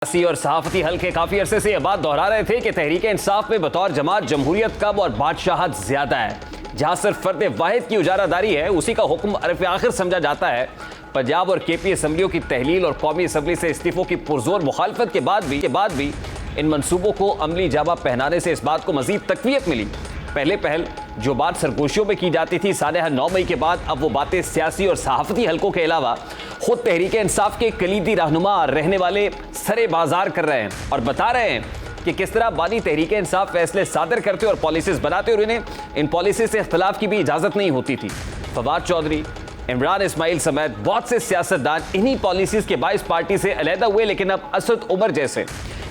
सियासी और सहाफती हल्के काफी अरसे से यह बात दोहरा रहे थे कि तहरीक इंसाफ में बतौर जमात जमहूरियत कम और बादशाहत ज्यादा है। जहां सिर्फ फर्द वाहिद की उजारादारी है, उसी का हुक्म अरफ आखिर समझा जाता है। पंजाब और केपी असम्बलियों की तहलील और कौमी असम्बली से इस्तीफों की पुरजोर मुखालफत के बाद भी इन मनसूबों को अमली जामा पहनाने से इस बात को मजीद तकवीत मिली। पहले पहल जो बात सरगोशियों में की जाती थी, सानेहा 9 मई के बाद अब वो बातें सियासी और सहाफती हल्कों के अलावा खुद तहरीक इंसाफ के कलीदी रहनुमा रहने वाले सरे बाजार कर रहे हैं और बता रहे हैं कि किस तरह बानी तहरीक इंसाफ फैसले सादर करते और पॉलिसीज बनाते और इन्हें इन पॉलिसी से इख्तलाफ की भी इजाजत नहीं होती थी। फवाद चौधरी, इमरान इस्माइल समेत बहुत से सियासतदान इन्हीं पॉलिसीज के बाइस पार्टी से अलहदा हुए, लेकिन अब असद उमर जैसे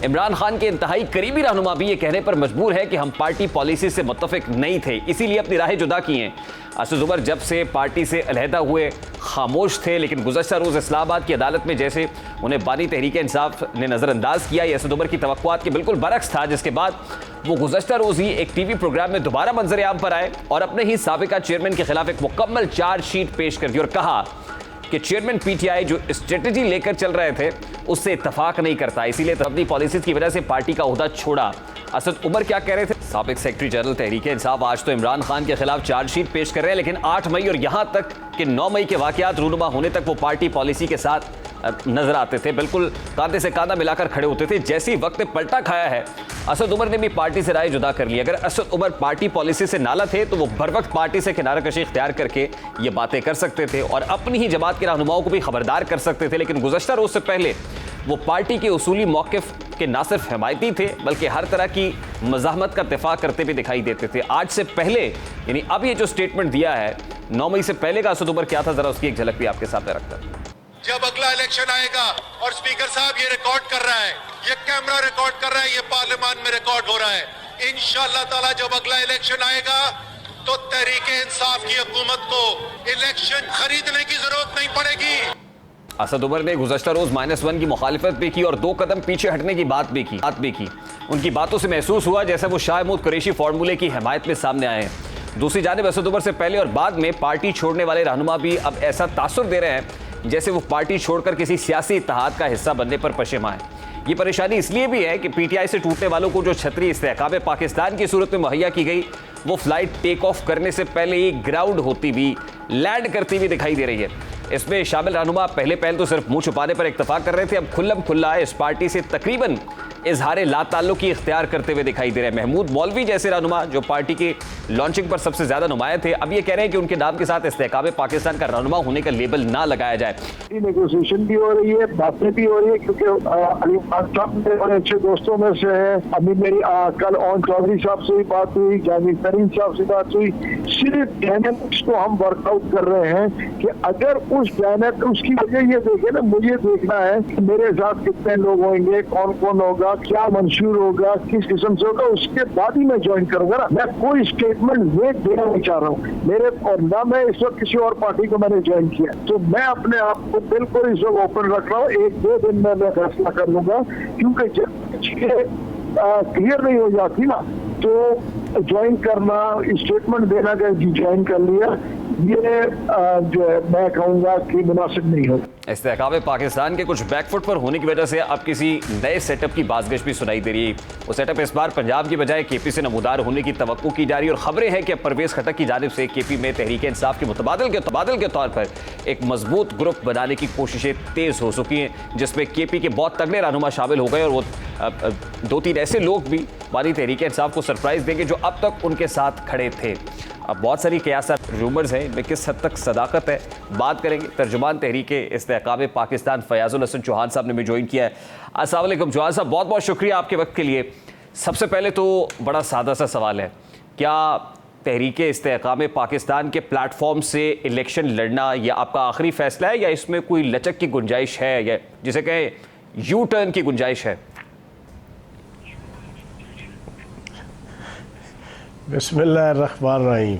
इमरान खान के इंतहाई करीबी रहनुमा भी ये कहने पर मजबूर है कि हम पार्टी पॉलिसी से मुत्तफिक नहीं थे, इसीलिए अपनी राहें जुदा की हैं। असद उमर जब से पार्टी से अलहदा हुए खामोश थे, लेकिन गुज़श्ता रोज़ इस्लामाबाद की अदालत में जैसे उन्हें बानी तहरीक इंसाफ ने नज़रअंदाज किया, ये असद उमर की तवक्कुआत के बिल्कुल बरक्स था, जिसके बाद वो गुज़श्ता रोज़ ही एक टीवी प्रोग्राम में दोबारा मंजर आम पर आए और अपने ही साबिका चेयरमैन के खिलाफ एक मुकम्मल चार्जशीट पेश कर दी और कहा कि चेयरमैन पीटीआई जो स्ट्रेटजी लेकर चल रहे थे उससे इत्तफाक नहीं करता, इसीलिए तो अपनी पॉलिसीज की वजह से पार्टी का ओहदा छोड़ा। असद उमर क्या कह रहे थे? साबिक सेक्रेटरी जनरल तहरीक इंसाफ आज तो इमरान खान के खिलाफ चार्जशीट पेश कर रहे हैं, लेकिन 8 मई और यहां तक कि 9 मई के वाकयात रूनुमा होने तक वो पार्टी पॉलिसी के साथ नजर आते थे, बिल्कुल कांधे से कांधा मिलाकर खड़े होते थे। जैसे ही वक्त पलटा खाया है, असद उमर ने भी पार्टी से राय जुदा कर ली। अगर असद उमर पार्टी पॉलिसी से नाला थे तो वो बर वक्त पार्टी से किनारा कशी इख्तियार करके ये बातें कर सकते थे और अपनी ही जमात के रहनुमाओं को भी खबरदार कर सकते थे, लेकिन गुज़श्ता रोज से पहले वो पार्टी के उसूली मौक़िफ़ के ना सिर्फ हिमायती थे बल्कि हर तरह की मज़ाहमत का दिफा करते भी दिखाई देते थे। आज से पहले यानी अब ये जो स्टेटमेंट दिया है 9 मई से पहले का असद उमर क्या था, जरा उसकी एक झलक भी आपके सामने रखता है। जब अगला इलेक्शन आएगा और स्पीकर साहब ये रिकॉर्ड कर रहा है, ये कैमरा रिकॉर्ड कर रहा है, ये पार्लियामान में रिकॉर्ड हो रहा है, इंशाअल्लाह ताला जब अगला इलेक्शन आएगा तो तहरीक इंसाफ की हुकूमत को इलेक्शन खरीदने की जरूरत नहीं पड़ेगी। असद उमर ने गुज़श्ता रोज -1 की मुखालिफत भी की और 2 कदम पीछे हटने की बात भी की। उनकी बातों से महसूस हुआ जैसे वो शाह महमूद कुरैशी फार्मूले की हिमायत में सामने आए हैं। दूसरी जानिब असद उमर से पहले और बाद में पार्टी छोड़ने वाले रहनुमा भी अब ऐसा तासुर दे रहे हैं जैसे वो पार्टी छोड़कर किसी सियासी इत्तेहाद का हिस्सा बनने पर पशेमा है। ये परेशानी इसलिए भी है कि पीटीआई से टूटने वालों को जो छतरी इस्तेहकाम पाकिस्तान की सूरत में मुहैया की गई, वो फ्लाइट टेक ऑफ करने से पहले ही ग्राउंड होती भी, लैंड करती हुई दिखाई दे रही है। इसमें शामिल रहनुमा पहले तो सिर्फ मुंह छुपाने पर इत्तफाक कर रहे थे, अब खुल्लम खुल्ला इस पार्टी से तकरीबन इजहार लाताल्लुकी इख्तियार करते हुए दिखाई दे रहे हैं। महमूद मौलवी जैसे रहनुमा जो पार्टी के लॉन्चिंग पर सबसे ज्यादा नुमाया थे, अब ये कह रहे हैं कि उनके नाम के साथ इस्तेहकाम पाकिस्तान का रहनुमा होने का लेबल ना लगाया जाए। नेगोशिएशन भी हो रही है, बातें भी हो रही है, क्योंकि अली साहब मेरे बड़े अच्छे दोस्तों में से है। अभी मेरी कल ओन चौधरी साहब से भी बात हुई, जावेद करीम साहब से बात हुई। सिर्फ डायनेमिक्स को हम वर्कआउट कर रहे हैं कि अगर उस डायनेमिक्स, उसकी वजह ये देखे ना, मुझे देखना है कि मेरे साथ कितने लोग होंगे, कौन कौन होगा, क्या मंशूर होगा, किस किस्म से होगा, उसके बाद ही मैं ज्वाइन करूंगा ना। मैं कोई स्टेटमेंट वेट देना नहीं चाह रहा हूँ मेरे, और ना मैं इस वक्त किसी और पार्टी को मैंने ज्वाइन किया, तो मैं अपने आप को बिल्कुल इस वक्त ओपन रख रहा हूँ। 1-2 दिन में मैं फैसला कर लूंगा, क्योंकि जब चीजें क्लियर नहीं हो जाती ना तो ज्वाइन करना, स्टेटमेंट देना कि ज्वाइन कर लिया, ये जो है मैं कहूँगा कि मुनासिब नहीं हो। इस्तेहकाम पाकिस्तान के कुछ बैकफुट पर होने की वजह से अब किसी नए सेटअप की बाज़गश भी सुनाई दे रही है। वो सेटअप इस बार पंजाब की बजाय केपी से नमूदार होने की तवक्को की जा रही है और खबरें हैं कि अब परवेज़ खटक की जानिब से केपी में तहरीक इंसाफ के मुतबादिल के तौर पर एक मजबूत ग्रुप बनाने की कोशिशें तेज़ हो चुकी हैं, जिसमें केपी के बहुत तगड़े रहनुमा शामिल हो गए और वो 2-3 ऐसे लोग भी बानी तहरीक इंसाफ को सरप्राइज़ देंगे जो अब तक उनके साथ खड़े थे। अब बहुत सारी कयासत रूमर्स हैं, इनमें किस हद तक सदाकत है बात करेंगे। तर्जुमान तहरीक इस्तेहकाम पाकिस्तान फयाजुल हसन चौहान साहब ने भी ज्वाइन किया है। अस्सलाम वालेकुम चौहान साहब, बहुत बहुत शुक्रिया आपके वक्त के लिए। सबसे पहले तो बड़ा सादा सा सवाल है, क्या तहरीक इस्तेहकाम पाकिस्तान के प्लेटफॉर्म से इलेक्शन लड़ना यह आपका आखिरी फैसला है या इसमें कोई लचक की गुंजाइश है या जिसे कहें यू टर्न की गुंजाइश है? बिस्मिल्लाहिर्रहमानिर्रहीम।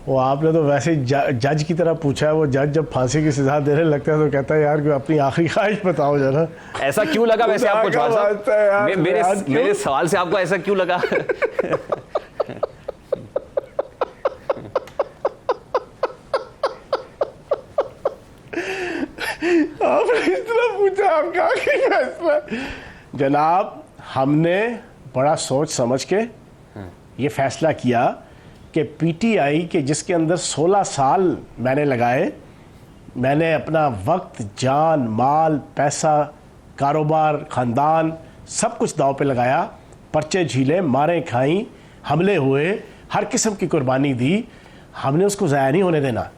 वो आपने तो वैसे ही जज की तरह पूछा है। वो जज जब फांसी की सजा देने लगता है तो कहता है यार कि अपनी आखिरी ख्वाहिश बताओ जरा। ऐसा क्यों लगा वैसे आपको जवाब साहब? मेरे सवाल से आपको ऐसा क्यों लगा? आपने इतना पूछा, आपका आखिरी फैसला जनाब, हमने बड़ा सोच समझ के ये फैसला किया कि पीटीआई के जिसके अंदर 16 साल मैंने लगाए, मैंने अपना वक्त, जान, माल, पैसा, कारोबार, ख़ानदान सब कुछ दांव पे लगाया, पर्चे झीले, मारें खाई, हमले हुए, हर किस्म की कुर्बानी दी, हमने उसको ज़ाया नहीं होने देना।